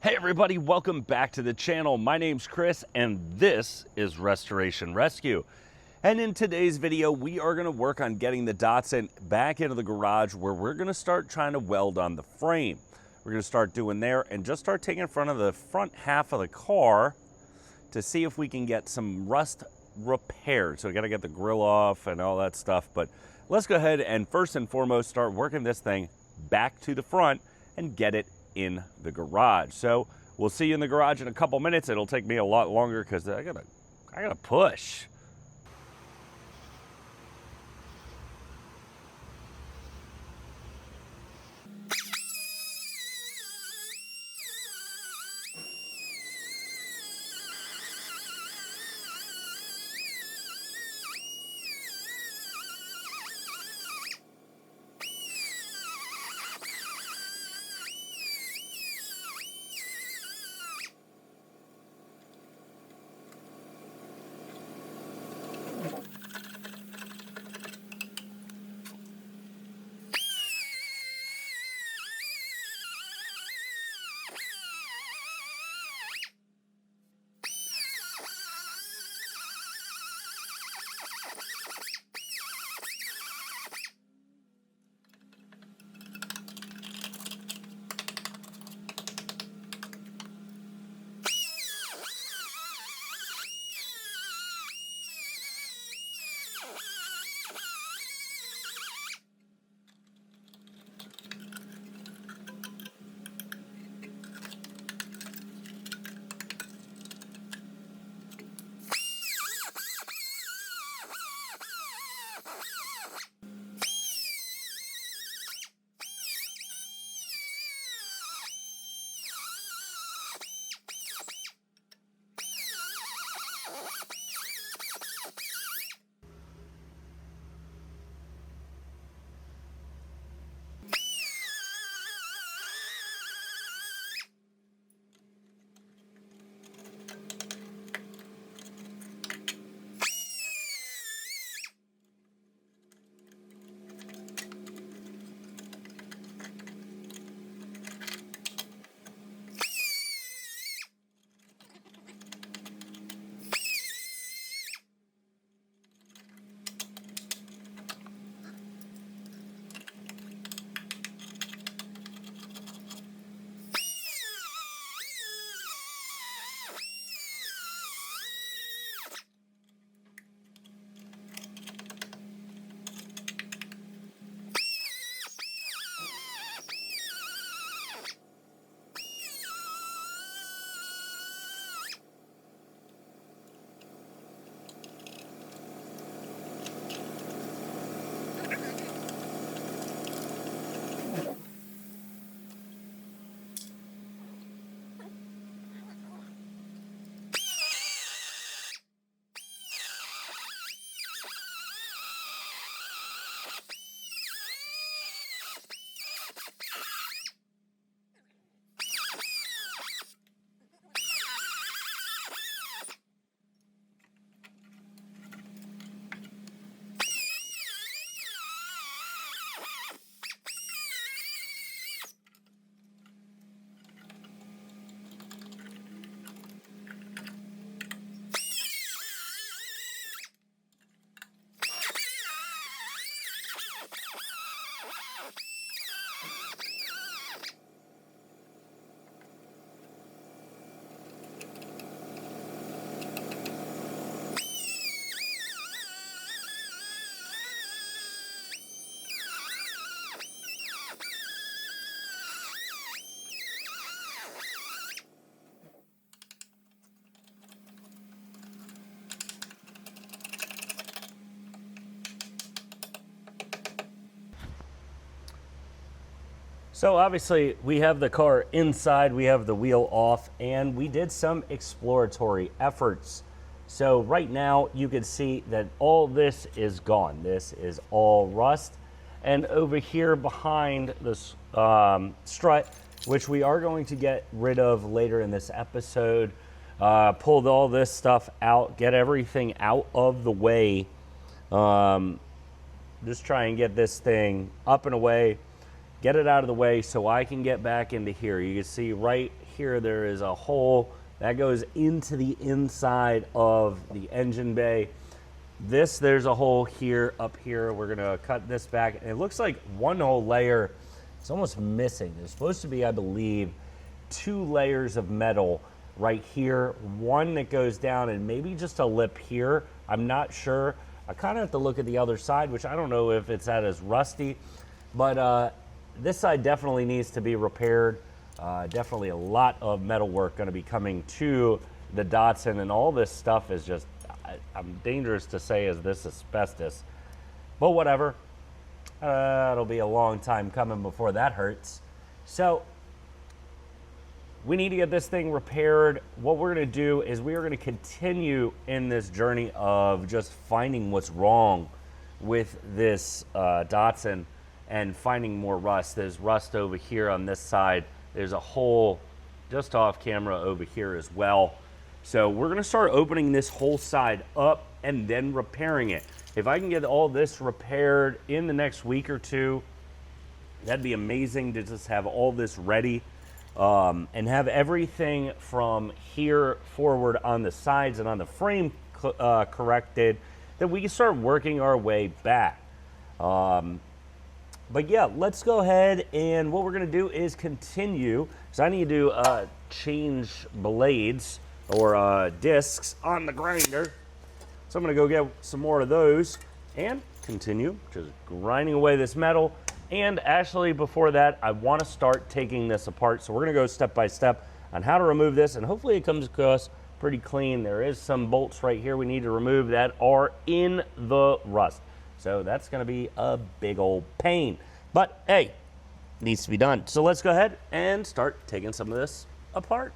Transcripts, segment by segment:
Hey everybody, welcome back to the channel. My name's Chris and this is Restoration Rescue. And in today's video, we are gonna work on getting the Datsun back into the garage where we're gonna start trying to weld on the frame. We're gonna start doing there and just start taking in front of the front half of the car to see if we can get some rust repaired. So we gotta get the grill off and all that stuff, but let's go ahead and first and foremost start working this thing back to the front and get it in the garage. So we'll see you in the garage in a couple minutes. It'll take me a lot longer because I gotta push. So obviously we have the car inside, we have the wheel off, and we did some exploratory efforts. So right now you can see that all this is gone. This is all rust. And over here behind this strut, which we are going to get rid of later in this episode, pulled all this stuff out, get everything out of the way. Just try and get this thing up and away. Get it out of the way so I can get back into here. You can see right here there is a hole that goes into the inside of the engine bay. There's a hole here, up here. We're gonna cut this back. And it looks like one whole layer is almost missing. There's supposed to be, I believe, 2 layers of metal right here, one that goes down, and maybe just a lip here. I'm not sure. I kind of have to look at the other side, which I don't know if it's that as rusty, but this side definitely needs to be repaired. Definitely a lot of metal work going to be coming to the Datsun, and all this stuff is just, I'm dangerous to say is this asbestos, but whatever. It'll be a long time coming before that hurts. So we need to get this thing repaired. What we're going to do is we are going to continue in this journey of just finding what's wrong with this Datsun and finding more rust. There's rust over here on this side. There's a hole just off camera over here as well. So we're going to start opening this whole side up and then repairing it. If I can get all this repaired in the next week or two, that'd be amazing to just have all this ready. And have everything from here forward on the sides and on the frame corrected, that we can start working our way back. But yeah, let's go ahead, and what we're going to do is continue, because I need to change blades or discs on the grinder. So I'm going to go get some more of those and continue just grinding away this metal. And actually, before that, I want to start taking this apart. So we're going to go step by step on how to remove this, and hopefully it comes across pretty clean. There is some bolts right here we need to remove that are in the rust. So that's going to be a big old pain. But hey, it needs to be done. So let's go ahead and start taking some of this apart.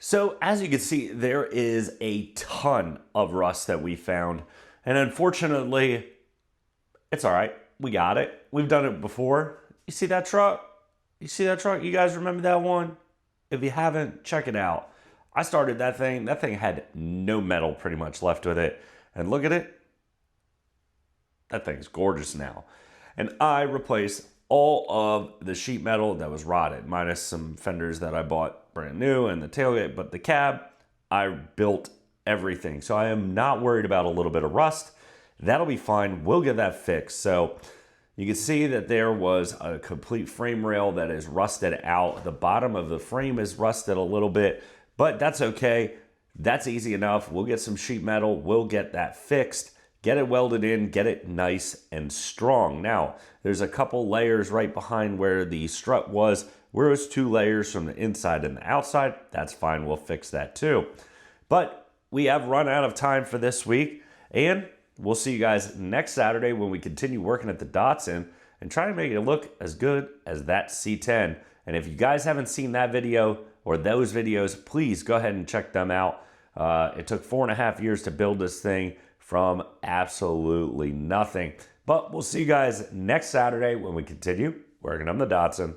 So as you can see, there is a ton of rust that we found. And unfortunately, it's all right. We got it. We've done it before. You see that truck? You see that truck? You guys remember that one? If you haven't, check it out. I started that thing. That thing had no metal pretty much left with it. And look at it. That thing's gorgeous now. And I replaced all of the sheet metal that was rotted, minus some fenders that I bought brand new and the tailgate, but the cab, I built everything. So I am not worried about a little bit of rust. That'll be fine. We'll get that fixed. So you can see that there was a complete frame rail that is rusted out. The bottom of the frame is rusted a little bit, but that's okay. That's easy enough. We'll get some sheet metal. We'll get that fixed. Get it welded in, get it nice and strong. Now, there's a couple layers right behind where the strut was. Where it's 2 layers from the inside and the outside. That's fine, we'll fix that too. But we have run out of time for this week, and we'll see you guys next Saturday when we continue working at the Datsun and try to make it look as good as that C10. And if you guys haven't seen that video or those videos, please go ahead and check them out. It took 4.5 years to build this thing from absolutely nothing. But we'll see you guys next Saturday when we continue working on the Datsun.